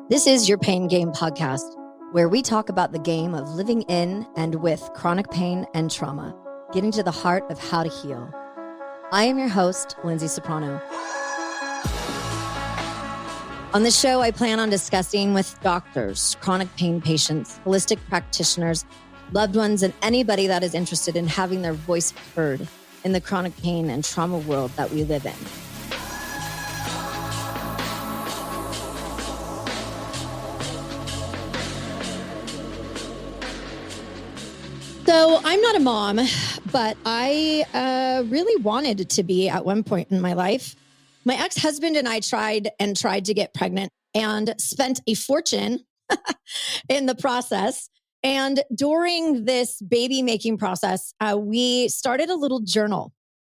This is Your Pain Game podcast, where we talk about the game of living in and with chronic pain and trauma, getting to the heart of how to heal. I am your host, Lyndsay Soprano. On the show, I plan on discussing with doctors, chronic pain patients, holistic practitioners, loved ones, and anybody that is interested in having their voice heard in the chronic pain and trauma world that we live in. So I'm not a mom, but I really wanted to be at one point in my life. My ex-husband and I tried to get pregnant and spent a fortune in the process. And during this baby making process, we started a little journal.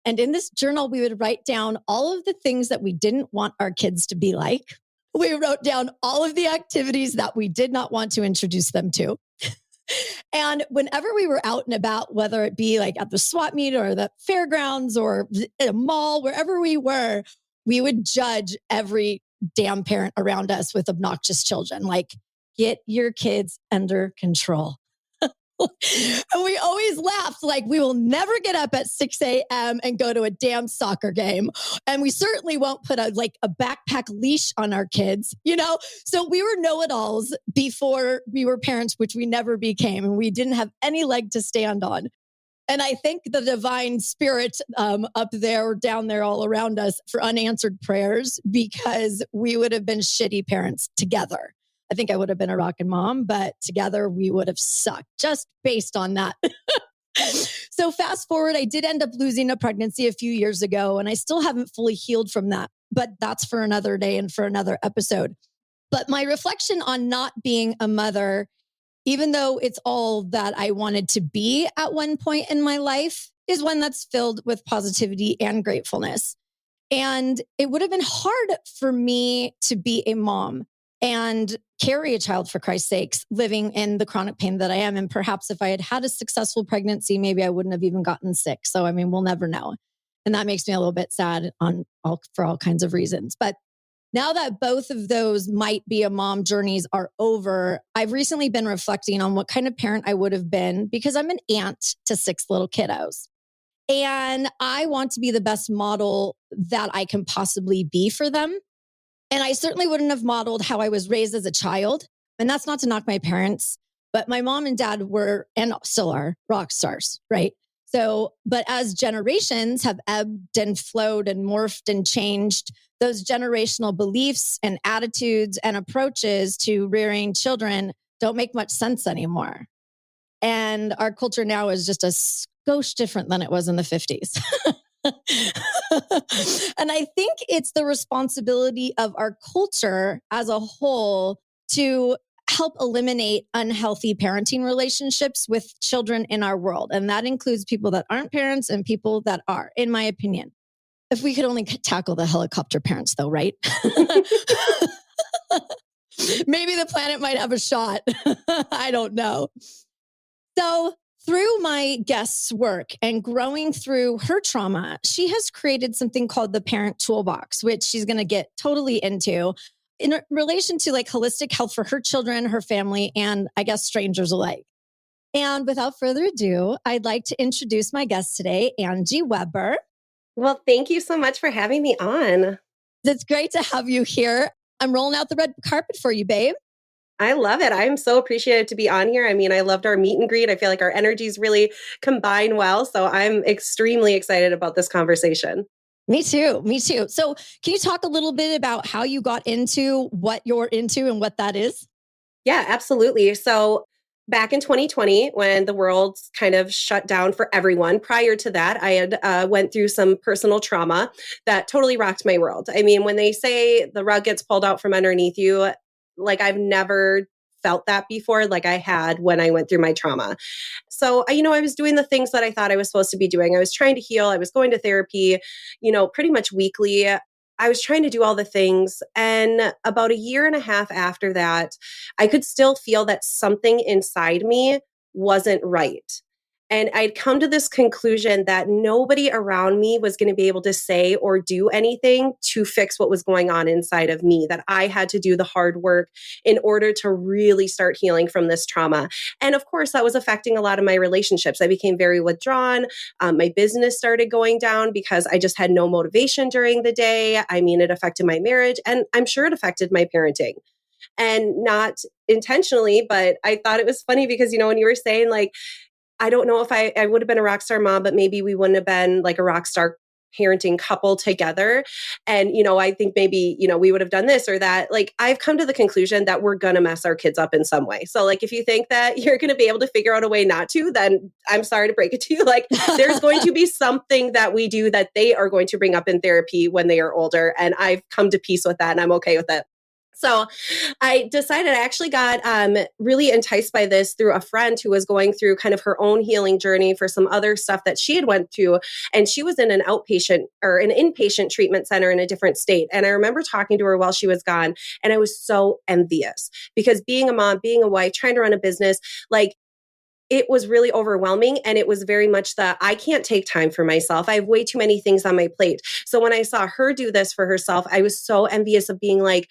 And in this journal, we would write down all of the things that we didn't want our kids to be like. We wrote down all of the activities that we did not want to introduce them to. And whenever we were out and about, whether it be like at the swap meet or the fairgrounds or at a mall, wherever we were, we would judge every damn parent around us with obnoxious children. Like, get your kids under control. And we always laughed, like, we will never get up at 6 a.m. and go to a damn soccer game. And we certainly won't put a backpack leash on our kids, you know? So we were know-it-alls before we were parents, which we never became. And we didn't have any leg to stand on. And I thank the divine spirit up there or down there all around us for unanswered prayers, because we would have been shitty parents together. I think I would have been a rockin' mom, but together we would have sucked just based on that. So fast forward, I did end up losing a pregnancy a few years ago, and I still haven't fully healed from that, but that's for another day and for another episode. But my reflection on not being a mother, even though it's all that I wanted to be at one point in my life, is one that's filled with positivity and gratefulness. And it would have been hard for me to be a mom and carry a child, for Christ's sakes, living in the chronic pain that I am. And perhaps if I had had a successful pregnancy, maybe I wouldn't have even gotten sick. So, I mean, we'll never know. And that makes me a little bit sad for all kinds of reasons. But now that both of those might be a mom journeys are over, I've recently been reflecting on what kind of parent I would have been, because I'm an aunt to 6 little kiddos. And I want to be the best model that I can possibly be for them. And I certainly wouldn't have modeled how I was raised as a child. And that's not to knock my parents, but my mom and dad were, and still are, rock stars, right? So, but as generations have ebbed and flowed and morphed and changed, those generational beliefs and attitudes and approaches to rearing children don't make much sense anymore. And our culture now is just a skosh different than it was in the 50s. And I think it's the responsibility of our culture as a whole to help eliminate unhealthy parenting relationships with children in our world. And that includes people that aren't parents and people that are, in my opinion. If we could only tackle the helicopter parents, though, right? Maybe the planet might have a shot. I don't know. So through my guest's work and growing through her trauma, she has created something called the Parent Toolbox, which she's going to get totally into in relation to like holistic health for her children, her family, and I guess strangers alike. And without further ado, I'd like to introduce my guest today, Angie Weber. Well, thank you so much for having me on. It's great to have you here. I'm rolling out the red carpet for you, babe. I love it. I'm so appreciated to be on here. I mean, I loved our meet and greet. I feel like our energies really combine well. So I'm extremely excited about this conversation. Me too. So can you talk a little bit about how you got into what you're into and what that is? Yeah, absolutely. So back in 2020, when the world kind of shut down for everyone, prior to that, I had went through some personal trauma that totally rocked my world. I mean, when they say the rug gets pulled out from underneath you, like I've never felt that before, like I had when I went through my trauma. So, I was doing the things that I thought I was supposed to be doing. I was trying to heal. I was going to therapy, pretty much weekly. I was trying to do all the things. And about a year and a half after that, I could still feel that something inside me wasn't right. And I'd come to this conclusion that nobody around me was going to be able to say or do anything to fix what was going on inside of me, that I had to do the hard work in order to really start healing from this trauma. And of course, that was affecting a lot of my relationships. I became very withdrawn. My business started going down because I just had no motivation during the day. I mean, it affected my marriage, and I'm sure it affected my parenting. And not intentionally, but I thought it was funny because, when you were saying like, I don't know if I would have been a rock star mom, but maybe we wouldn't have been like a rock star parenting couple together. And, I think maybe, we would have done this or that. Like, I've come to the conclusion that we're going to mess our kids up in some way. So like, if you think that you're going to be able to figure out a way not to, then I'm sorry to break it to you. Like, there's going to be something that we do that they are going to bring up in therapy when they are older. And I've come to peace with that, and I'm okay with it. So I decided, I actually got really enticed by this through a friend who was going through kind of her own healing journey for some other stuff that she had went through. And she was in an outpatient or an inpatient treatment center in a different state. And I remember talking to her while she was gone. And I was so envious because being a mom, being a wife, trying to run a business, like, it was really overwhelming. And it was very much that I can't take time for myself. I have way too many things on my plate. So when I saw her do this for herself, I was so envious of being like,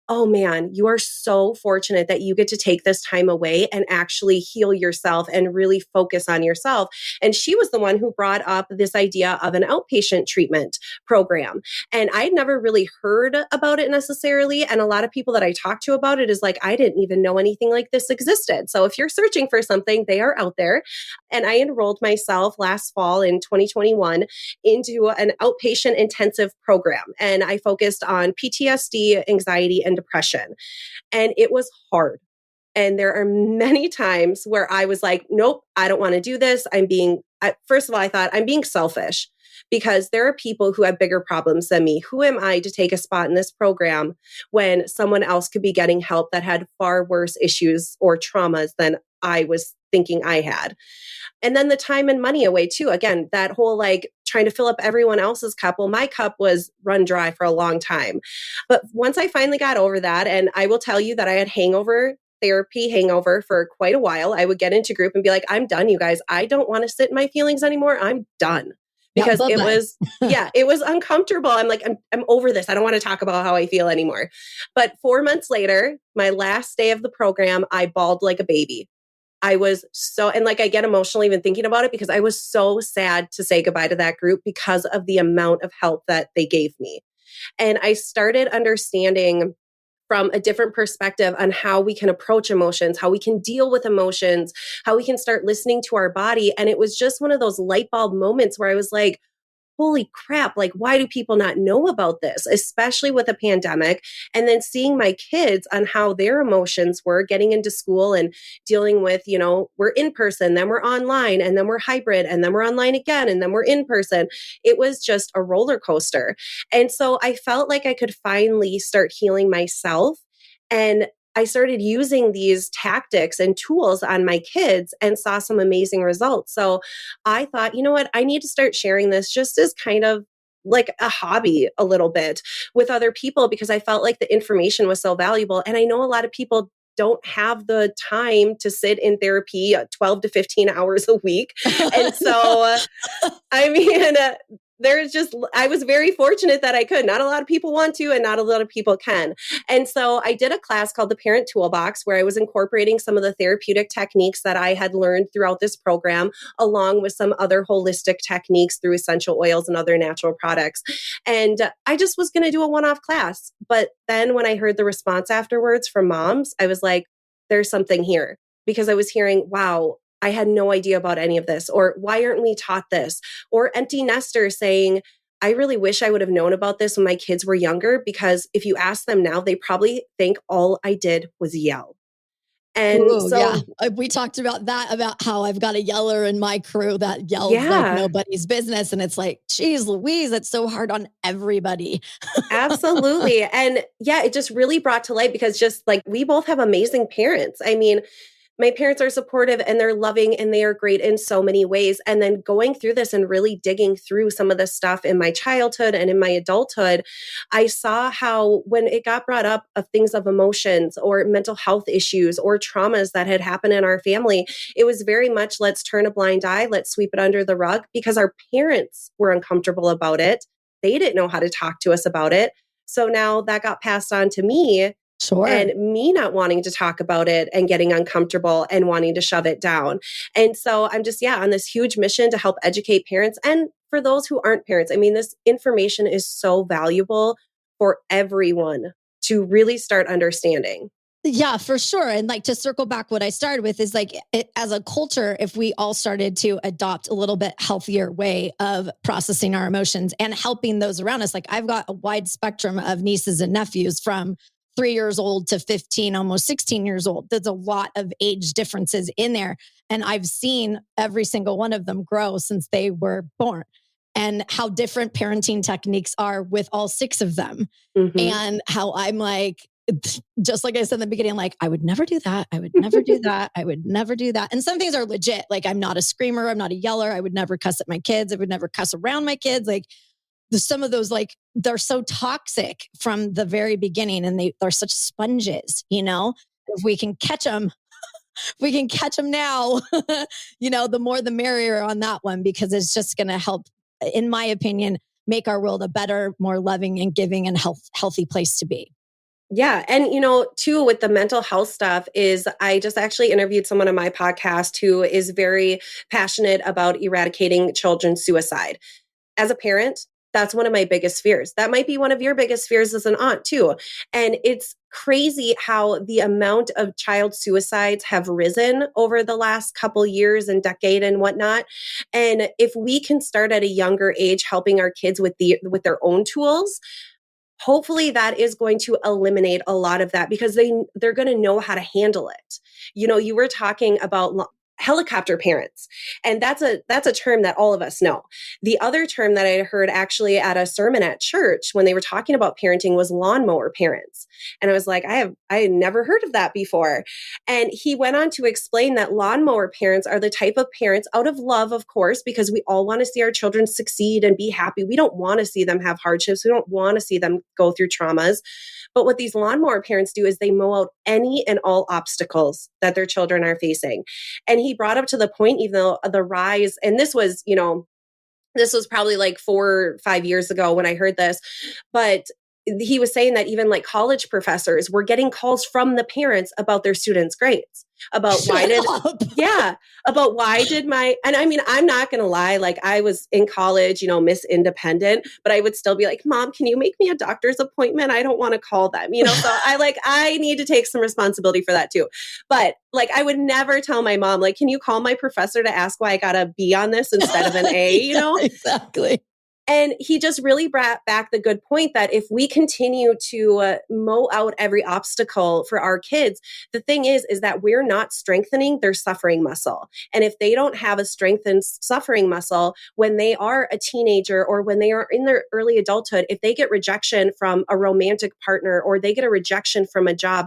oh man, you are so fortunate that you get to take this time away and actually heal yourself and really focus on yourself. And she was the one who brought up this idea of an outpatient treatment program. And I'd never really heard about it necessarily. And a lot of people that I talked to about it is like, I didn't even know anything like this existed. So if you're searching for something, they are out there. And I enrolled myself last fall in 2021 into an outpatient intensive program. And I focused on PTSD, anxiety, and depression. And it was hard. And there are many times where I was like, nope, I don't want to do this. First of all, I thought I'm being selfish because there are people who have bigger problems than me. Who am I to take a spot in this program when someone else could be getting help that had far worse issues or traumas than I was thinking I had? And then the time and money away too. Again, that whole like trying to fill up everyone else's cup. Well, my cup was run dry for a long time. But once I finally got over that, and I will tell you that I had therapy hangover for quite a while. I would get into group and be like, I'm done, you guys. I don't want to sit in my feelings anymore. I'm done. Because it was, it was uncomfortable. I'm like, I'm over this. I don't want to talk about how I feel anymore. But 4 months later, my last day of the program, I bawled like a baby. I was and like, I get emotional even thinking about it because I was so sad to say goodbye to that group because of the amount of help that they gave me. And I started understanding from a different perspective on how we can approach emotions, how we can deal with emotions, how we can start listening to our body. And it was just one of those light bulb moments where I was like, holy crap, like, why do people not know about this, especially with a pandemic? And then seeing my kids on how their emotions were getting into school and dealing with, we're in person, then we're online, and then we're hybrid, and then we're online again, and then we're in person. It was just a roller coaster. And so I felt like I could finally start healing myself. And I started using these tactics and tools on my kids and saw some amazing results. So I thought, you know what, I need to start sharing this just as kind of like a hobby a little bit with other people because I felt like the information was so valuable. And I know a lot of people don't have the time to sit in therapy 12 to 15 hours a week. And so, I mean, I was very fortunate that I could. Not a lot of people want to, and not a lot of people can. And so I did a class called the Parent Toolbox, where I was incorporating some of the therapeutic techniques that I had learned throughout this program, along with some other holistic techniques through essential oils and other natural products. And I just was going to do a one-off class. But then when I heard the response afterwards from moms, I was like, there's something here. Because I was hearing, wow, I had no idea about any of this, or why aren't we taught this? Or empty nesters saying, I really wish I would have known about this when my kids were younger, because if you ask them now, they probably think all I did was yell. And we talked about that, about how I've got a yeller in my crew that yells like nobody's business. And it's like, geez, Louise, that's so hard on everybody. Absolutely. And it just really brought to light because just like we both have amazing parents. I mean, my parents are supportive and they're loving and they are great in so many ways. And then going through this and really digging through some of the stuff in my childhood and in my adulthood, I saw how when it got brought up of things of emotions or mental health issues or traumas that had happened in our family, it was very much let's turn a blind eye, let's sweep it under the rug because our parents were uncomfortable about it. They didn't know how to talk to us about it. So now that got passed on to me. Sure. And me not wanting to talk about it and getting uncomfortable and wanting to shove it down. And so I'm just, on this huge mission to help educate parents. And for those who aren't parents, I mean, this information is so valuable for everyone to really start understanding. Yeah, for sure. And like to circle back, what I started with is like as a culture, if we all started to adopt a little bit healthier way of processing our emotions and helping those around us. Like I've got a wide spectrum of nieces and nephews from 3 years old to 15, almost 16 years old. There's a lot of age differences in there. And I've seen every single one of them grow since they were born and how different parenting techniques are with all 6 of them. Mm-hmm. And how I'm like, just like I said in the beginning, like, I would never do that. I would never do that. I would never do that. And some things are legit. Like I'm not a screamer. I'm not a yeller. I would never cuss at my kids. I would never cuss around my kids. Like some of those, like they're so toxic from the very beginning and they're such sponges, if we can catch them, now, the more the merrier on that one, because it's just going to help, in my opinion, make our world a better, more loving and giving and healthy place to be. Yeah. And, too, with the mental health stuff is I just actually interviewed someone on my podcast who is very passionate about eradicating children's suicide. As a parent, that's one of my biggest fears. That might be one of your biggest fears as an aunt too. And it's crazy how the amount of child suicides have risen over the last couple years and decade and whatnot. And if we can start at a younger age, helping our kids with their own tools, hopefully that is going to eliminate a lot of that because they're going to know how to handle it. You were talking about helicopter parents, and that's a term that all of us know. The other term that I heard actually at a sermon at church when they were talking about parenting was lawnmower parents. And I was like, I had never heard of that before. And he went on to explain that lawnmower parents are the type of parents, out of love, of course, because we all want to see our children succeed and be happy. We don't want to see them have hardships. We don't want to see them go through traumas. But what these lawnmower parents do is they mow out any and all obstacles that their children are facing. And he brought up to the point, even though the rise, and this was probably like 4 or 5 years ago when I heard this, but he was saying that even like college professors were getting calls from the parents about their students' grades, about why did and I mean, I'm not going to lie, like I was in college, Miss Independent, but I would still be like, Mom, can you make me a doctor's appointment? I don't want to call them, so I need to take some responsibility for that too. But like, I would never tell my mom, like, can you call my professor to ask why I got a B on this instead of an A, Yeah, exactly. And he just really brought back the good point that if we continue to mow out every obstacle for our kids, the thing is that we're not strengthening their suffering muscle. And if they don't have a strengthened suffering muscle when they are a teenager or when they are in their early adulthood, if they get rejection from a romantic partner or they get a rejection from a job,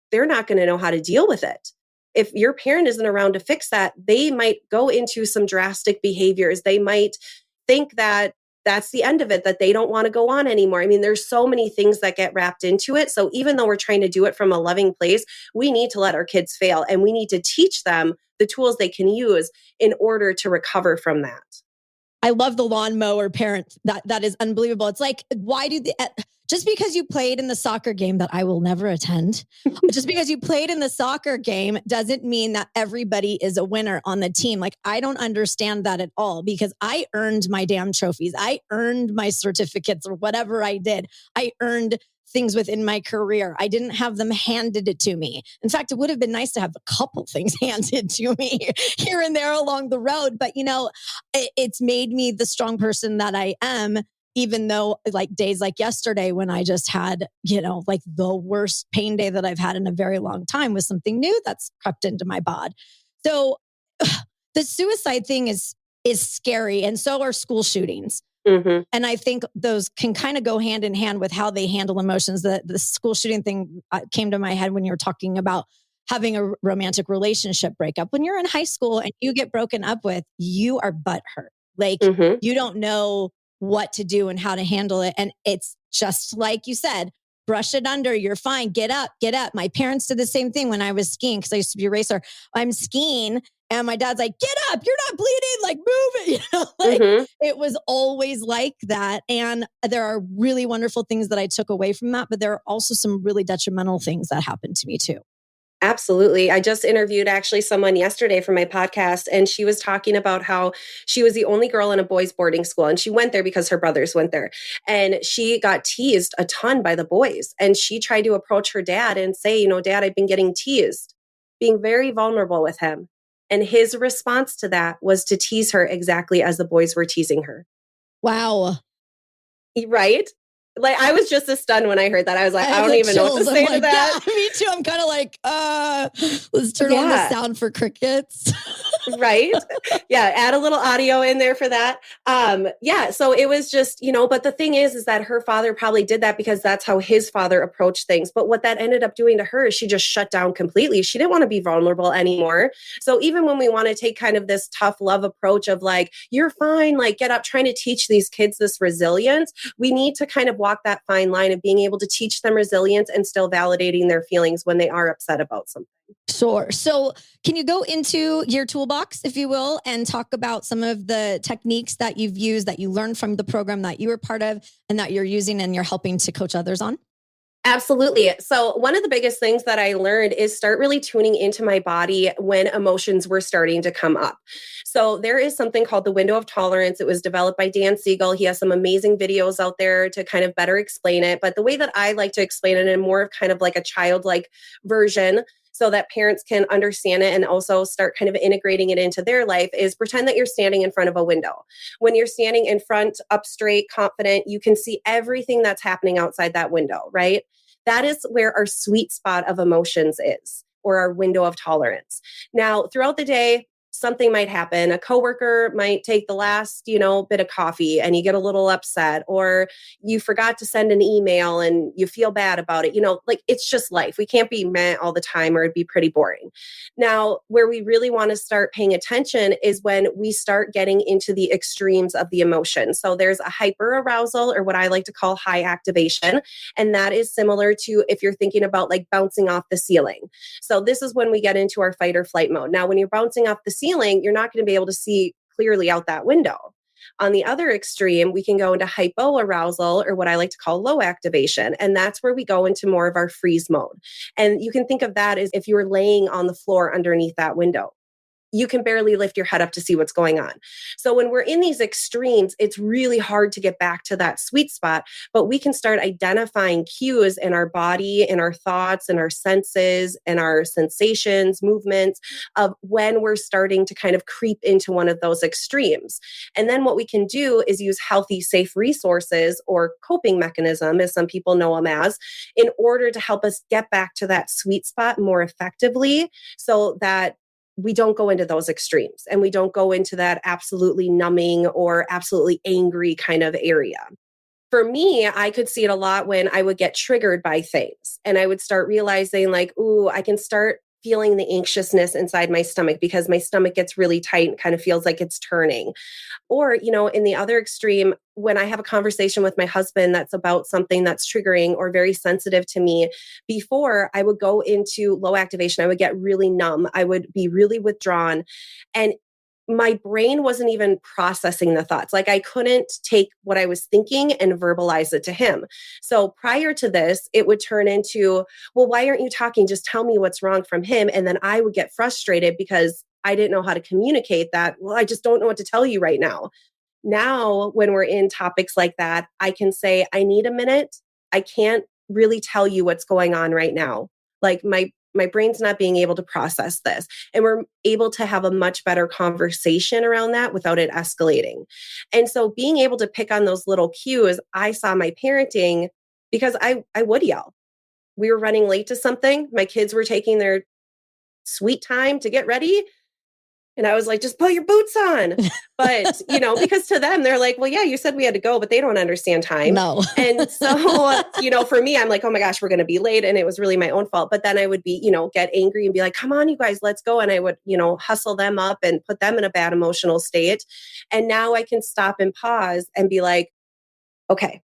they're not going to know how to deal with it. If your parent isn't around to fix that, they might go into some drastic behaviors. They might think that that's the end of it, that they don't want to go on anymore. I mean, there's so many things that get wrapped into it. So even though we're trying to do it from a loving place, we need to let our kids fail and we need to teach them the tools they can use in order to recover from that. I love the lawnmower parent. That is unbelievable. It's like, why do just because you played in the soccer game that I will never attend, just because you played in the soccer game doesn't mean that everybody is a winner on the team. Like, I don't understand that at all because I earned my damn trophies. I earned my certificates or whatever I did. I earned things within my career. I didn't have them handed it to me. In fact, it would have been nice to have a couple things handed to me here and there along the road. But, it's made me the strong person that I am, even though like days like yesterday when I just had, like the worst pain day that I've had in a very long time with something new that's crept into my bod. So the suicide thing is scary. And so are school shootings. Mm-hmm. And I think those can kind of go hand in hand with how they handle emotions. The school shooting thing came to my head when you were talking about having a romantic relationship breakup. When you're in high school and you get broken up with, you are butthurt. Like Mm-hmm. you don't know what to do and how to handle it. And it's just like you said, brush it under. You're fine. Get up, get up. My parents did the same thing when I was skiing because I used to be a racer. I'm skiing and my dad's like, get up. You're not bleeding. Like move it. You know, like Mm-hmm. it was always like that. And there are really wonderful things that I took away from that, but there are also some really detrimental things that happened to me too. Absolutely. I just interviewed actually someone yesterday for my podcast, and she was talking about how she was the only girl in a boys' boarding school. And she went there because her brothers went there. And she got teased a ton by the boys. And she tried to approach her dad and say, you know, Dad, I've been getting teased, being very vulnerable with him. And his response to that was to tease her exactly as the boys were teasing her. Wow. Right? Like, I was just as stunned when I heard that. I was like, I don't even know what to say to that. Yeah, me too. I'm kind of like, let's turn on the sound for crickets. Right. Yeah. Add a little audio in there for that. Yeah. So it was just, you know, but the thing is that her father probably did that because that's how his father approached things. But what that ended up doing to her is she just shut down completely. She didn't want to be vulnerable anymore. So even when we want to take kind of this tough love approach of like, you're fine, like get up, trying to teach these kids this resilience, we need to kind of walk that fine line of being able to teach them resilience and still validating their feelings when they are upset about something. Sure. So can you go into your toolbox, if you will, and talk about some of the techniques that you've used, that you learned from the program that you were part of and that you're using and you're helping to coach others on? Absolutely. So one of the biggest things that I learned is start really tuning into my body when emotions were starting to come up. So there is something called the window of tolerance. It was developed by Dan Siegel. He has some amazing videos out there to kind of better explain it. But the way that I like to explain it in more of kind of like a childlike version, so that parents can understand it and also start kind of integrating it into their life, is pretend that you're standing in front of a window. When you're standing in front, up straight, confident, you can see everything that's happening outside that window, right? That is where our sweet spot of emotions is, or our window of tolerance. Now, throughout the day, something might happen. A coworker might take the last, bit of coffee and you get a little upset, or you forgot to send an email and you feel bad about it. Like it's just life. We can't be meh all the time or it'd be pretty boring. Now, where we really want to start paying attention is when we start getting into the extremes of the emotion. So there's a hyper arousal, or what I like to call high activation. And that is similar to if you're thinking about like bouncing off the ceiling. So this is when we get into our fight or flight mode. Now, when you're bouncing off the ceiling, you're not going to be able to see clearly out that window. On the other extreme, we can go into hypoarousal, or what I like to call low activation. And that's where we go into more of our freeze mode. And you can think of that as if you were laying on the floor underneath that window. You can barely lift your head up to see what's going on. So when we're in these extremes, it's really hard to get back to that sweet spot, but we can start identifying cues in our body, in our thoughts, in our senses, and our sensations, movements of when we're starting to kind of creep into one of those extremes. And then what we can do is use healthy, safe resources, or coping mechanism, as some people know them as, in order to help us get back to that sweet spot more effectively, so that we don't go into those extremes and we don't go into that absolutely numbing or absolutely angry kind of area. For me, I could see it a lot when I would get triggered by things and I would start realizing like, ooh, I can start feeling the anxiousness inside my stomach because my stomach gets really tight and kind of feels like it's turning. Or, in the other extreme, when I have a conversation with my husband that's about something that's triggering or very sensitive to me, before I would go into low activation, I would get really numb. I would be really withdrawn. And my brain wasn't even processing the thoughts. Like I couldn't take what I was thinking and verbalize it to him. So prior to this, it would turn into, well, why aren't you talking? Just tell me what's wrong from him. And then I would get frustrated because I didn't know how to communicate that. Well, I just don't know what to tell you right now. Now, when we're in topics like that, I can say, I need a minute. I can't really tell you what's going on right now. Like my brain's not being able to process this. And we're able to have a much better conversation around that without it escalating. And so being able to pick on those little cues, I saw my parenting because I would yell. We were running late to something. My kids were taking their sweet time to get ready. And I was like, just put your boots on. But, because to them, they're like, well, yeah, you said we had to go, but they don't understand time. No. And so, for me, I'm like, oh my gosh, we're going to be late. And it was really my own fault. But then I would be, get angry and be like, come on, you guys, let's go. And I would, hustle them up and put them in a bad emotional state. And now I can stop and pause and be like, okay,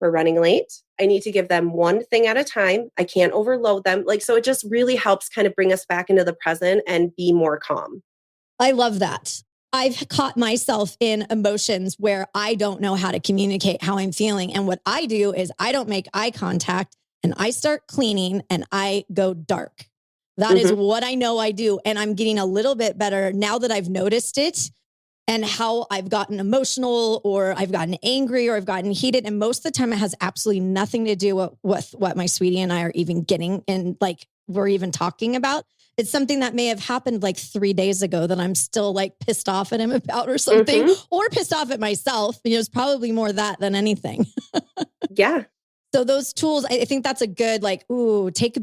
we're running late. I need to give them one thing at a time. I can't overload them. So it just really helps kind of bring us back into the present and be more calm. I love that. I've caught myself in emotions where I don't know how to communicate how I'm feeling. And what I do is I don't make eye contact and I start cleaning and I go dark. That is what I know I do. And I'm getting a little bit better now that I've noticed it and how I've gotten emotional or I've gotten angry or I've gotten heated. And most of the time it has absolutely nothing to do with what my sweetie and I are even getting and we're even talking about. It's something that may have happened 3 days ago that I'm still pissed off at him about or something, or pissed off at myself. It's probably more that than anything. Yeah. So those tools, I think that's a good, take a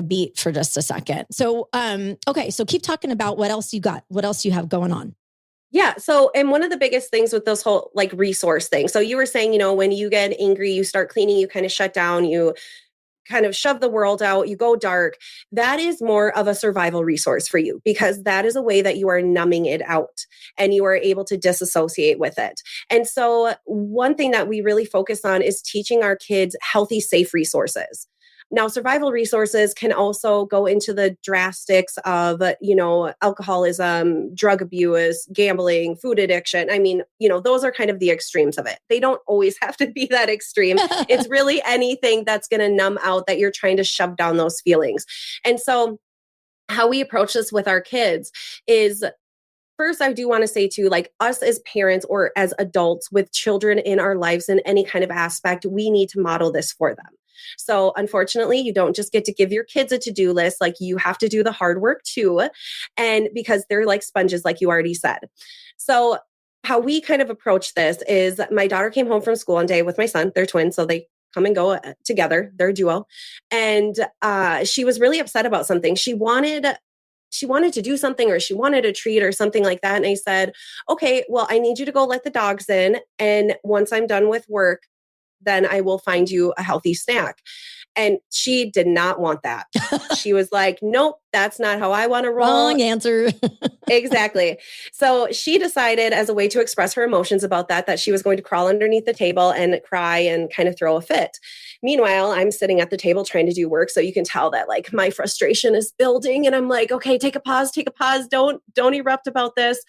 beat for just a second. So, okay. So keep talking about what else you got, what else you have going on. Yeah. So, and one of the biggest things with those whole resource thing. So you were saying, when you get angry, you start cleaning, you kind of shut down, you kind of shove the world out, you go dark. That is more of a survival resource for you because that is a way that you are numbing it out and you are able to disassociate with it. And so one thing that we really focus on is teaching our kids healthy, safe resources. Now, survival resources can also go into the drastics of, alcoholism, drug abuse, gambling, food addiction. I mean, those are kind of the extremes of it. They don't always have to be that extreme. It's really anything that's going to numb out that you're trying to shove down those feelings. And so how we approach this with our kids is first, I do want to say too, us as parents or as adults with children in our lives in any kind of aspect, we need to model this for them. So unfortunately, you don't just get to give your kids a to-do list. You have to do the hard work too. And because they're like sponges, like you already said. So how we kind of approach this is my daughter came home from school one day with my son. They're twins, so they come and go together. They're a duo. And she was really upset about something. She wanted to do something or she wanted a treat or something like that. And I said, okay, well, I need you to go let the dogs in. And once I'm done with work, then I will find you a healthy snack. And she did not want that. She was like, nope, that's not how I want to roll. Wrong answer. Exactly. So she decided as a way to express her emotions about that she was going to crawl underneath the table and cry and kind of throw a fit. Meanwhile, I'm sitting at the table trying to do work. So you can tell that my frustration is building and I'm like, okay, take a pause. Don't erupt about this.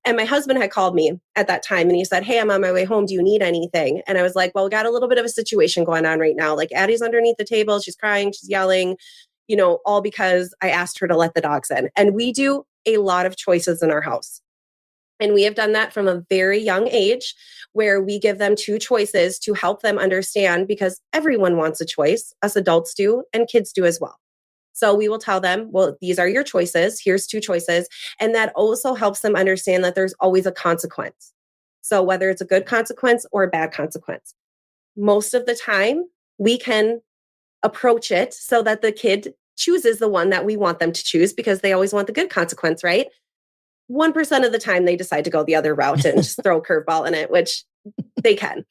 And my husband had called me at that time and he said, hey, I'm on my way home. Do you need anything? And I was like, well, we got a little bit of a situation going on right now. Addie's underneath the table. She's crying. She's yelling, all because I asked her to let the dogs in. And we do a lot of choices in our house. And we have done that from a very young age where we give them two choices to help them understand because everyone wants a choice. Us adults do and kids do as well. So we will tell them, well, these are your choices. Here's two choices. And that also helps them understand that there's always a consequence. So whether it's a good consequence or a bad consequence, most of the time we can approach it so that the kid chooses the one that we want them to choose because they always want the good consequence, right? 1% of the time they decide to go the other route and just throw a curveball in it, which they can.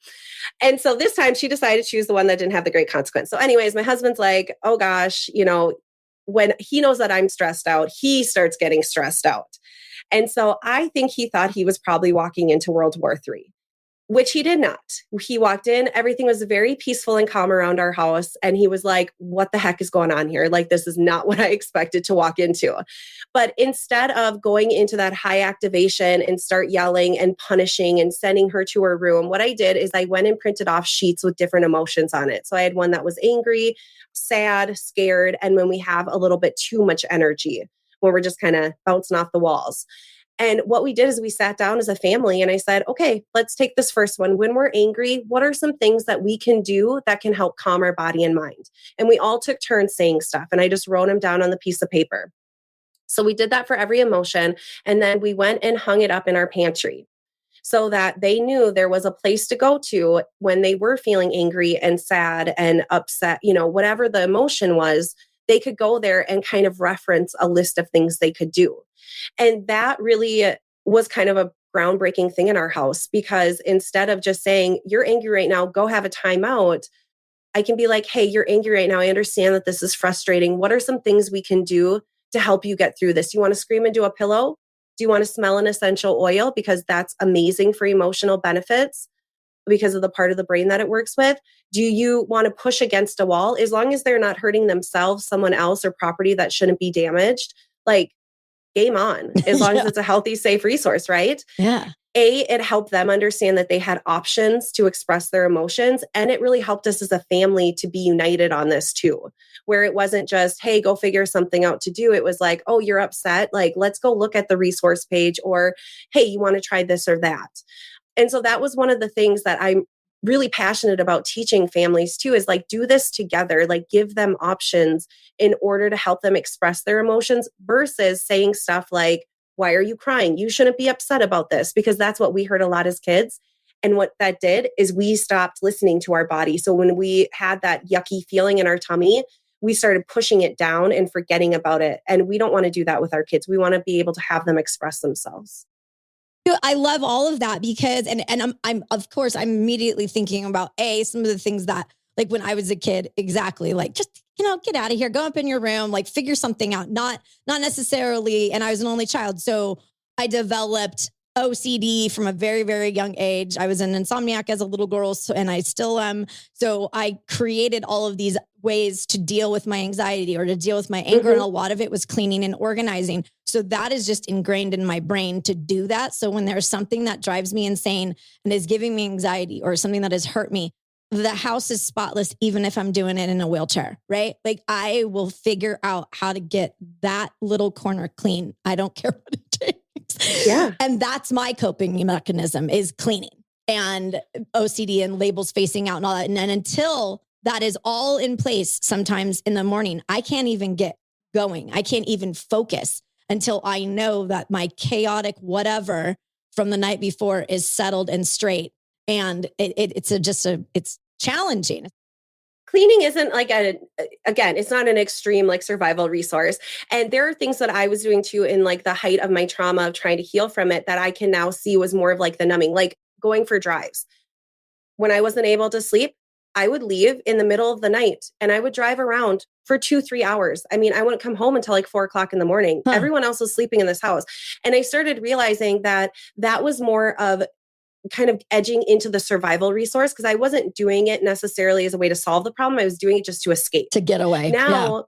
And so this time she decided to choose the one that didn't have the great consequence. So anyways, my husband's like, oh gosh, when he knows that I'm stressed out, he starts getting stressed out. And so I think he thought he was probably walking into World War III. Which he did not. He walked in, everything was very peaceful and calm around our house. And he was like, what the heck is going on here? This is not what I expected to walk into. But instead of going into that high activation and start yelling and punishing and sending her to her room, what I did is I went and printed off sheets with different emotions on it. So I had one that was angry, sad, scared, and when we have a little bit too much energy, when we're just kind of bouncing off the walls. And what we did is we sat down as a family and I said, okay, let's take this first one. When we're angry, what are some things that we can do that can help calm our body and mind? And we all took turns saying stuff and I just wrote them down on the piece of paper. So we did that for every emotion. And then we went and hung it up in our pantry so that they knew there was a place to go to when they were feeling angry and sad and upset, whatever the emotion was. they could go there and kind of reference a list of things they could do. And that really was kind of a groundbreaking thing in our house, because instead of just saying, you're angry right now, go have a timeout, I can be like, hey, you're angry right now. I understand that this is frustrating. What are some things we can do to help you get through this? Do you want to scream into a pillow? Do you want to smell an essential oil? Because that's amazing for emotional benefits because of the part of the brain that it works with. Do you want to push against a wall? As long as they're not hurting themselves, someone else, or property that shouldn't be damaged, like, game on, as long as it's a healthy, safe resource, right? Yeah. It helped them understand that they had options to express their emotions. And it really helped us as a family to be united on this too, where it wasn't just, hey, go figure something out to do. It was like, oh, you're upset. Like, let's go look at the resource page, or, hey, you want to try this or that. And so that was one of the things that I'm really passionate about teaching families too, is like, do this together, like give them options in order to help them express their emotions, versus saying stuff like, why are you crying? You shouldn't be upset about this, because that's what we heard a lot as kids. And what that did is we stopped listening to our body. So when we had that yucky feeling in our tummy, we started pushing it down and forgetting about it. And we don't want to do that with our kids. We want to be able to have them express themselves. I love all of that because, and I'm of course, I'm immediately thinking about some of the things that, like when I was a kid, exactly, like just, get out of here, go up in your room, like figure something out, not necessarily. And I was an only child. So I developed OCD from a very, very young age. I was an insomniac as a little girl, and I still am. So I created all of these ways to deal with my anxiety or to deal with my anger. And a lot of it was cleaning and organizing. So that is just ingrained in my brain to do that. So when there's something that drives me insane and is giving me anxiety, or something that has hurt me, the house is spotless, even if I'm doing it in a wheelchair, right? Like I will figure out how to get that little corner clean. I don't care what it takes. Yeah. And that's my coping mechanism, is cleaning and OCD and labels facing out and all that. And then until that is all in place, sometimes in the morning, I can't even get going. I can't even focus until I know that my chaotic whatever from the night before is settled and straight. And it's challenging. Cleaning isn't like again, it's not an extreme like survival resource. And there are things that I was doing too in like the height of my trauma of trying to heal from it that I can now see was more of like the numbing, like going for drives. When I wasn't able to sleep, I would leave in the middle of the night and I would drive around for 2-3 hours. I mean, I wouldn't come home until like 4:00 in the morning. Everyone else was sleeping in this house. And I started realizing that that was more of kind of edging into the survival resource, because I wasn't doing it necessarily as a way to solve the problem. I was doing it just to escape, to get away. Now,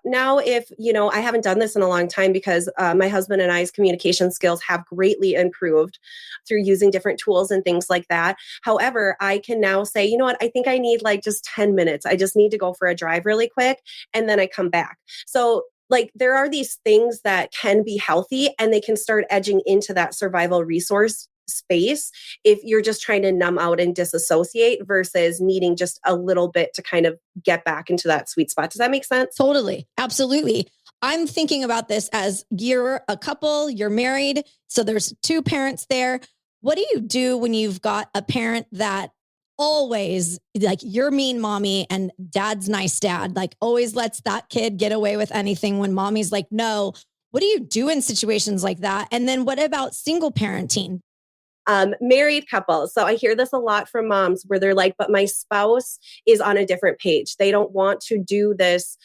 Now, if, I haven't done this in a long time because my husband and I's communication skills have greatly improved through using different tools and things like that. However, I can now say, you know what, I think I need like just 10 minutes. I just need to go for a drive really quick. And then I come back. So like there are these things that can be healthy and they can start edging into that survival resource space if you're just trying to numb out and disassociate versus needing just a little bit to kind of get back into that sweet spot. Does that make sense? Totally. Absolutely. I'm thinking about this as you're a couple, you're married. So there's two parents there. What do you do when you've got a parent that always, like, you're mean mommy and dad's nice dad, like always lets that kid get away with anything when mommy's like, no? What do you do in situations like that? And then what about single parenting? Married couples. So I hear this a lot from moms where they're like, but my spouse is on a different page. They don't want to do this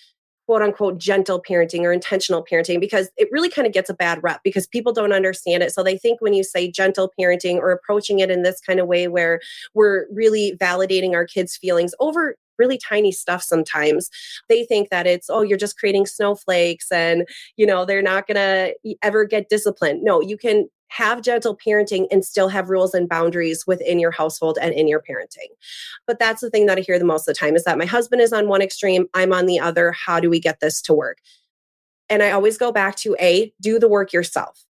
quote unquote gentle parenting or intentional parenting, because it really kind of gets a bad rep because people don't understand it. So they think when you say gentle parenting or approaching it in this kind of way where we're really validating our kids' feelings over really tiny stuff, sometimes they think that it's, oh, you're just creating snowflakes and, they're not going to ever get disciplined. No, you can have gentle parenting and still have rules and boundaries within your household and in your parenting. But that's the thing that I hear the most of the time is that my husband is on one extreme, I'm on the other. How do we get this to work? And I always go back to do the work yourself.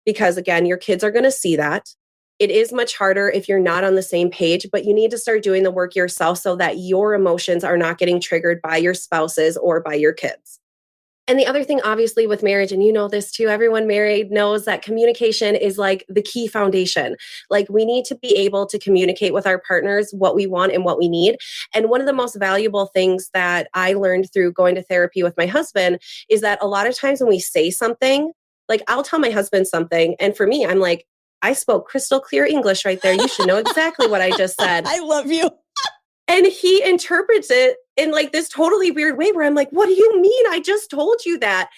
Because again, your kids are going to see that. It is much harder if you're not on the same page, but you need to start doing the work yourself so that your emotions are not getting triggered by your spouses or by your kids. And the other thing, obviously, with marriage, and you know this too, everyone married knows that communication is like the key foundation. Like, we need to be able to communicate with our partners what we want and what we need. And one of the most valuable things that I learned through going to therapy with my husband is that a lot of times when we say something, like I'll tell my husband something, and for me, I'm like, I spoke crystal clear English right there. You should know exactly what I just said. I love you. And he interprets it in like this totally weird way where I'm like, what do you mean? I just told you that.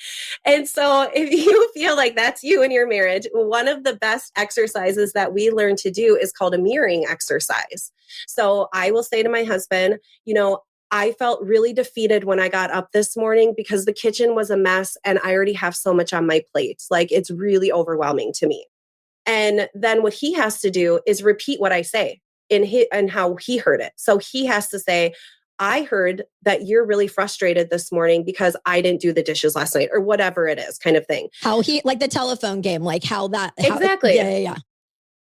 And so if you feel like that's you in your marriage, one of the best exercises that we learn to do is called a mirroring exercise. So I will say to my husband, you know, I felt really defeated when I got up this morning because the kitchen was a mess and I already have so much on my plate. Like, it's really overwhelming to me. And then what he has to do is repeat what I say and how he heard it. So he has to say, I heard that you're really frustrated this morning because I didn't do the dishes last night, or whatever it is, kind of thing. How he, like the telephone game, like how that. Exactly. Yeah.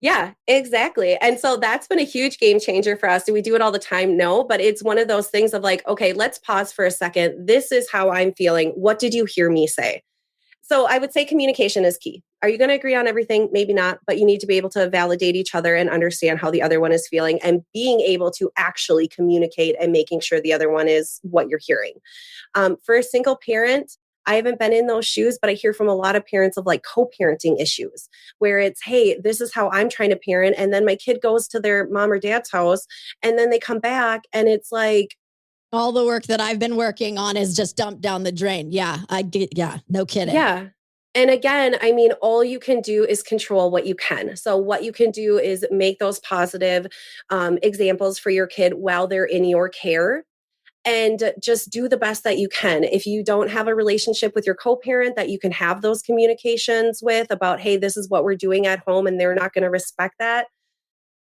Yeah, exactly. And so that's been a huge game changer for us. Do we do it all the time? No, but it's one of those things of like, okay, let's pause for a second. This is how I'm feeling. What did you hear me say? So I would say communication is key. Are you going to agree on everything? Maybe not, but you need to be able to validate each other and understand how the other one is feeling, and being able to actually communicate and making sure the other one is what you're hearing. For a single parent, I haven't been in those shoes, but I hear from a lot of parents of like co-parenting issues where it's, hey, this is how I'm trying to parent. And then my kid goes to their mom or dad's house and then they come back and it's like, all the work that I've been working on is just dumped down the drain. Yeah, no kidding. Yeah. And again, I mean, all you can do is control what you can. So what you can do is make those positive examples for your kid while they're in your care, and just do the best that you can. If you don't have a relationship with your co-parent that you can have those communications with about, hey, this is what we're doing at home, and they're not going to respect that,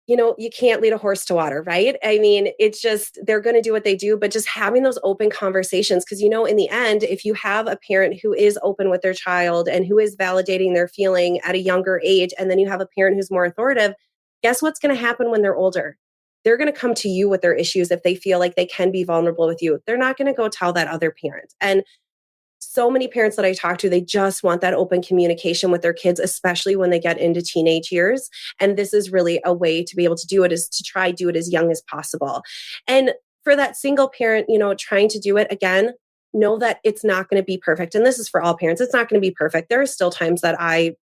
you know, you can't lead a horse to water, right? I mean, it's just, they're going to do what they do, but just having those open conversations. Because, you know, in the end, if you have a parent who is open with their child and who is validating their feeling at a younger age, and then you have a parent who's more authoritative, guess what's going to happen when they're older? They're going to come to you with their issues if they feel like they can be vulnerable with you. They're not going to go tell that other parent. And so many parents that I talk to, they just want that open communication with their kids, especially when they get into teenage years. And this is really a way to be able to do it, is to try do it as young as possible. And for that single parent, you know, trying to do it again, know that it's not going to be perfect. And this is for all parents. It's not going to be perfect. There are still times that I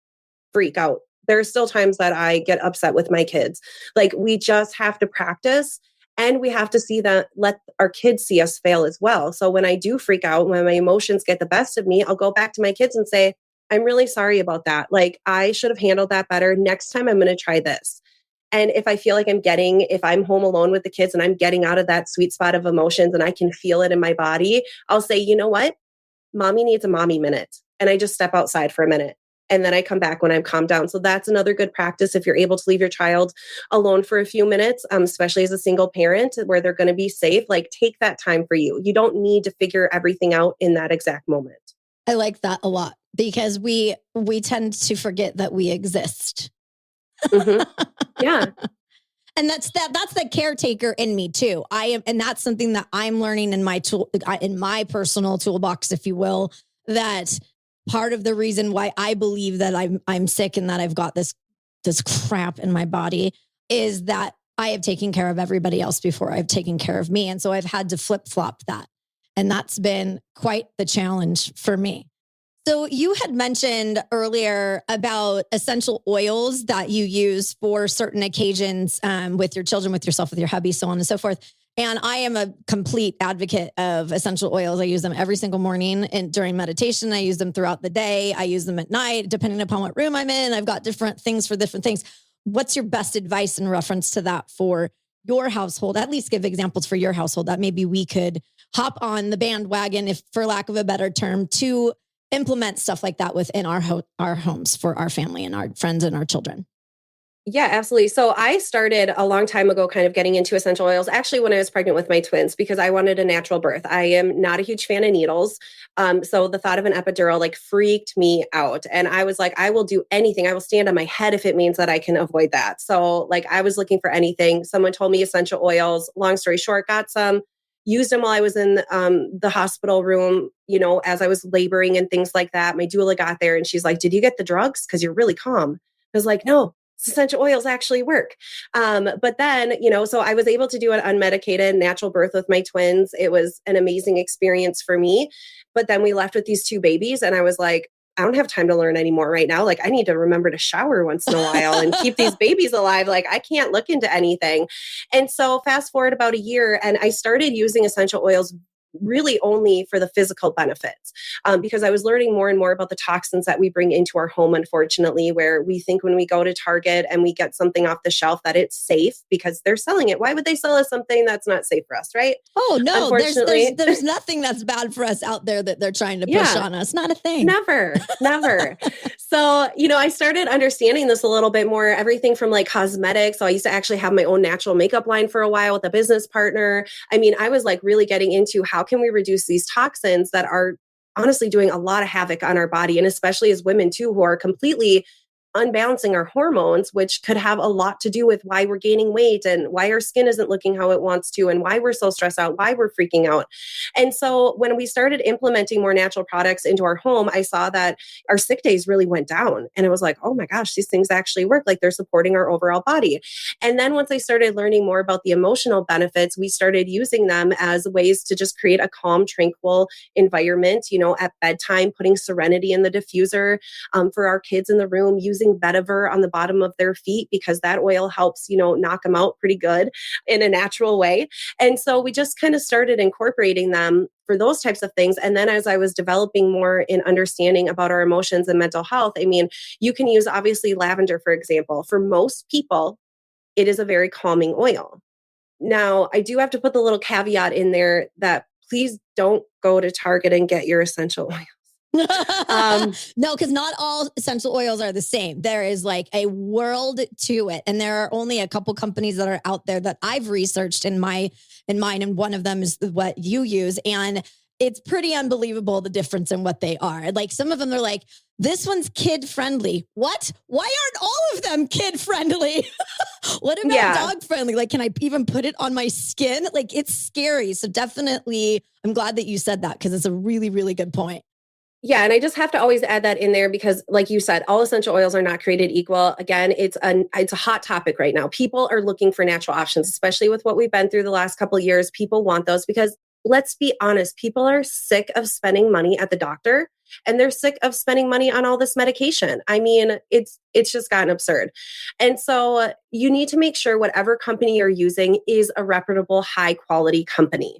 freak out. There are still times that I get upset with my kids. Like, we just have to practice. And we have to see that, let our kids see us fail as well. So when I do freak out, when my emotions get the best of me, I'll go back to my kids and say, I'm really sorry about that. Like, I should have handled that better. Next time I'm going to try this. And if I feel like if I'm home alone with the kids and I'm getting out of that sweet spot of emotions and I can feel it in my body, I'll say, you know what? Mommy needs a mommy minute. And I just step outside for a minute. And then I come back when I'm calmed down. So that's another good practice. If you're able to leave your child alone for a few minutes, especially as a single parent where they're going to be safe, like, take that time for you. You don't need to figure everything out in that exact moment. I like that a lot, because we tend to forget that we exist. Mm-hmm. Yeah. And that's the caretaker in me too. And that's something that I'm learning in my personal toolbox, if you will, that part of the reason why I believe that I'm sick and that I've got this crap in my body is that I have taken care of everybody else before I've taken care of me. And so I've had to flip-flop that. And that's been quite the challenge for me. So you had mentioned earlier about essential oils that you use for certain occasions, with your children, with yourself, with your hubby, so on and so forth. And I am a complete advocate of essential oils. I use them every single morning and during meditation. I use them throughout the day. I use them at night, depending upon what room I'm in. I've got different things for different things. What's your best advice in reference to that for your household? At least give examples for your household that maybe we could hop on the bandwagon, if for lack of a better term, to implement stuff like that within our homes for our family and our friends and our children. Yeah, absolutely. So I started a long time ago kind of getting into essential oils, actually when I was pregnant with my twins, because I wanted a natural birth. I am not a huge fan of needles. So the thought of an epidural like freaked me out. And I was like, I will do anything. I will stand on my head if it means that I can avoid that. So like, I was looking for anything. Someone told me essential oils. Long story short, got some, used them while I was in the hospital room, as I was laboring and things like that. My doula got there and she's like, did you get the drugs? Because you're really calm. I was like, no, essential oils actually work. But then, so I was able to do an unmedicated natural birth with my twins. It was an amazing experience for me. But then we left with these 2 babies and I was like, I don't have time to learn anymore right now. Like I need to remember to shower once in a while and keep these babies alive. Like I can't look into anything. And so fast forward about a year and I started using essential oils really only for the physical benefits, because I was learning more and more about the toxins that we bring into our home, unfortunately, where we think when we go to Target and we get something off the shelf that it's safe because they're selling it. Why would they sell us something that's not safe for us, right? Oh, no, unfortunately, there's nothing that's bad for us out there that they're trying to push on us. Not a thing. Never. So, I started understanding this a little bit more, everything from like cosmetics. So I used to actually have my own natural makeup line for a while with a business partner. I mean, I was like really getting into how can we reduce these toxins that are honestly doing a lot of havoc on our body. And especially as women too, who are completely unbalancing our hormones, which could have a lot to do with why we're gaining weight and why our skin isn't looking how it wants to and why we're so stressed out, why we're freaking out. And so when we started implementing more natural products into our home, I saw that our sick days really went down. And it was like, oh my gosh, these things actually work. Like they're supporting our overall body. And then once I started learning more about the emotional benefits, we started using them as ways to just create a calm, tranquil environment, at bedtime, putting serenity in the diffuser for our kids in the room, using vetiver on the bottom of their feet because that oil helps, knock them out pretty good in a natural way. And so we just kind of started incorporating them for those types of things. And then as I was developing more in understanding about our emotions and mental health, I mean, you can use obviously lavender, for example. For most people, it is a very calming oil. Now, I do have to put the little caveat in there that please don't go to Target and get your essential oil. No, because not all essential oils are the same. There is like a world to it. And there are only a couple companies that are out there that I've researched in mine. And one of them is what you use. And it's pretty unbelievable the difference in what they are. Like some of them are like, this one's kid friendly. What? Why aren't all of them kid friendly? What about dog friendly? Like, can I even put it on my skin? Like it's scary. So definitely, I'm glad that you said that because it's a really, really good point. Yeah. And I just have to always add that in there because like you said, all essential oils are not created equal. Again, it's a hot topic right now. People are looking for natural options, especially with what we've been through the last couple of years. People want those because let's be honest, people are sick of spending money at the doctor and they're sick of spending money on all this medication. I mean, it's just gotten absurd. And so you need to make sure whatever company you're using is a reputable, high quality company.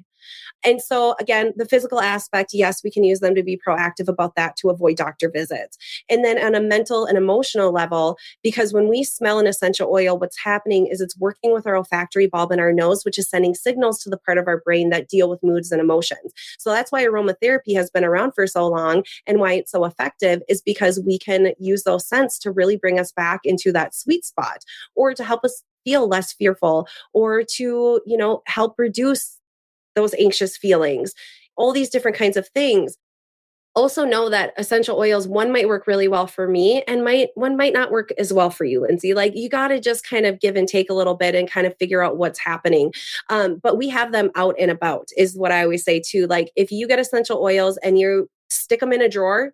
And so again, the physical aspect, yes, we can use them to be proactive about that to avoid doctor visits. And then on a mental and emotional level, because when we smell an essential oil, what's happening is it's working with our olfactory bulb in our nose, which is sending signals to the part of our brain that deal with moods and emotions. So that's why aromatherapy has been around for so long and why it's so effective is because we can use those scents to really bring us back into that sweet spot or to help us feel less fearful or to, help reduce those anxious feelings, all these different kinds of things. Also know that essential oils, one might work really well for me and one might not work as well for you, Lyndsay. Like you got to just kind of give and take a little bit and kind of figure out what's happening. But we have them out and about is what I always say too. Like if you get essential oils and you stick them in a drawer,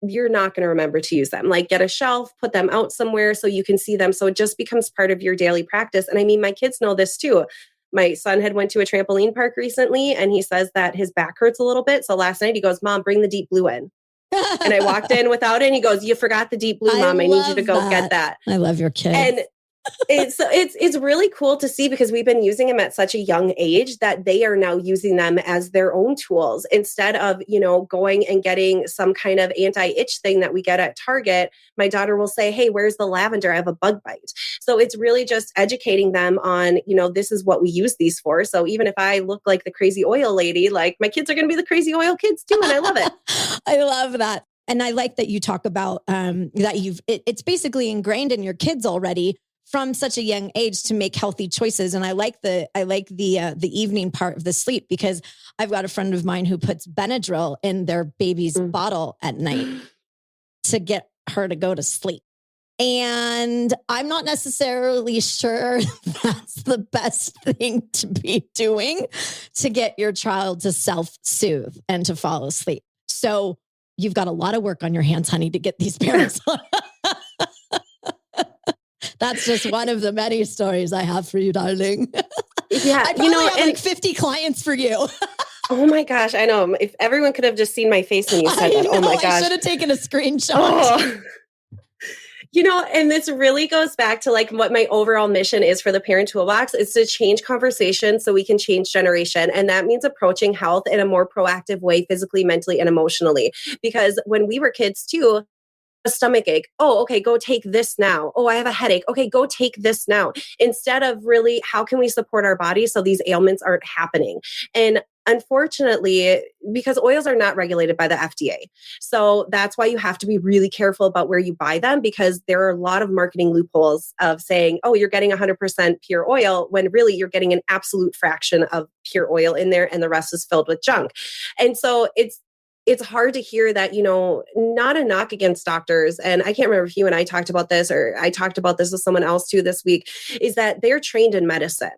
you're not going to remember to use them. Like get a shelf, put them out somewhere so you can see them. So it just becomes part of your daily practice. And I mean, my kids know this too. My son had went to a trampoline park recently and he says that his back hurts a little bit. So last night he goes, Mom, bring the deep blue in. And I walked in without it and he goes, you forgot the deep blue, Mom. I need you to go get that. I love your kids. And it's really cool to see because we've been using them at such a young age that they are now using them as their own tools instead of, going and getting some kind of anti-itch thing that we get at Target. My daughter will say, hey, where's the lavender? I have a bug bite. So it's really just educating them on, this is what we use these for. So even if I look like the crazy oil lady, like my kids are going to be the crazy oil kids too. And I love it. I love that. And I like that you talk about that it's basically ingrained in your kids already from such a young age to make healthy choices. And I like the evening part of the sleep because I've got a friend of mine who puts Benadryl in their baby's bottle at night to get her to go to sleep. And I'm not necessarily sure that's the best thing to be doing to get your child to self-soothe and to fall asleep. So you've got a lot of work on your hands, honey, to get these parents. That's just one of the many stories I have for you, darling. Yeah, I probably have like 50 clients for you. Oh my gosh, I know. If everyone could have just seen my face when you said that. Oh my gosh. I should have taken a screenshot. Oh. And this really goes back to like what my overall mission is for the Parent Toolbox is to change conversation so we can change generation. And that means approaching health in a more proactive way, physically, mentally, and emotionally. Because when we were kids too, a stomach ache. Oh, okay, go take this now. Oh, I have a headache. Okay, go take this now. Instead of really, how can we support our body so these ailments aren't happening? And unfortunately, because oils are not regulated by the FDA. So that's why you have to be really careful about where you buy them, because there are a lot of marketing loopholes of saying, oh, you're getting 100% pure oil, when really you're getting an absolute fraction of pure oil in there and the rest is filled with junk. And so it's hard to hear that, not a knock against doctors. And I can't remember if you and I talked about this, or I talked about this with someone else too this week, is that they're trained in medicine.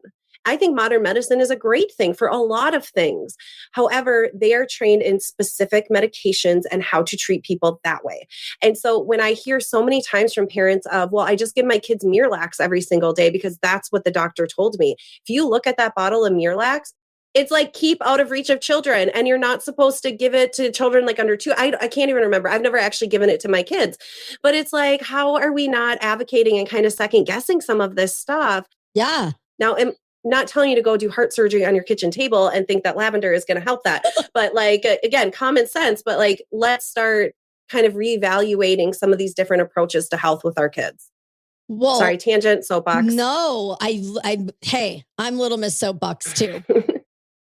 I think modern medicine is a great thing for a lot of things. However, they are trained in specific medications and how to treat people that way. And so when I hear so many times from parents of, well, I just give my kids Miralax every single day because that's what the doctor told me. If you look at that bottle of Miralax, it's like keep out of reach of children, and you're not supposed to give it to children like under 2. I can't even remember. I've never actually given it to my kids, but it's like, how are we not advocating and kind of second guessing some of this stuff? Yeah. Now, I'm not telling you to go do heart surgery on your kitchen table and think that lavender is going to help that. But like, again, common sense, but like, let's start kind of reevaluating some of these different approaches to health with our kids. Well, sorry, tangent, soapbox. No, hey, I'm Little Miss Soapbox too.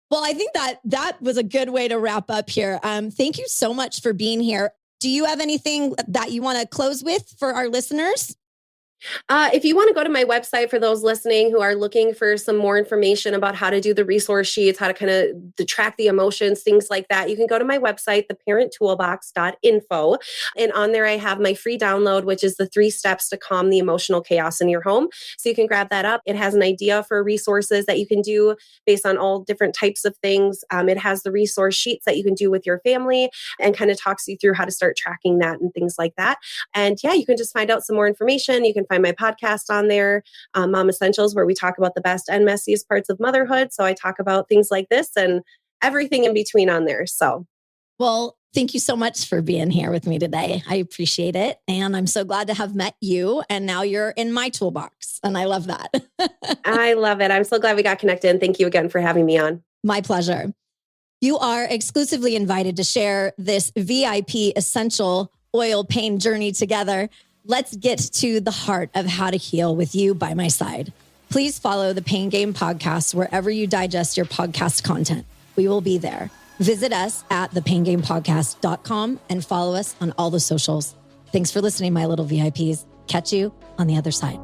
Well, I think that was a good way to wrap up here. Thank you so much for being here. Do you have anything that you want to close with for our listeners? If you want to go to my website, for those listening who are looking for some more information about how to do the resource sheets, how to kind of track the emotions, things like that, you can go to my website, theparenttoolbox.info. And on there, I have my free download, which is the 3 steps to calm the emotional chaos in your home. So you can grab that up. It has an idea for resources that you can do based on all different types of things. It has the resource sheets that you can do with your family and kind of talks you through how to start tracking that and things like that. And yeah, you can just find out some more information. You can find my podcast on there, Mom Essentials, where we talk about the best and messiest parts of motherhood. So I talk about things like this and everything in between on there. So, well, thank you so much for being here with me today. I appreciate it. And I'm so glad to have met you. And now you're in my toolbox. And I love that. I love it. I'm so glad we got connected. And thank you again for having me on. My pleasure. You are exclusively invited to share this VIP essential oil pain journey together. Let's get to the heart of how to heal with you by my side. Please follow the Pain Game podcast wherever you digest your podcast content. We will be there. Visit us at thepaingamepodcast.com and follow us on all the socials. Thanks for listening, my little VIPs. Catch you on the other side.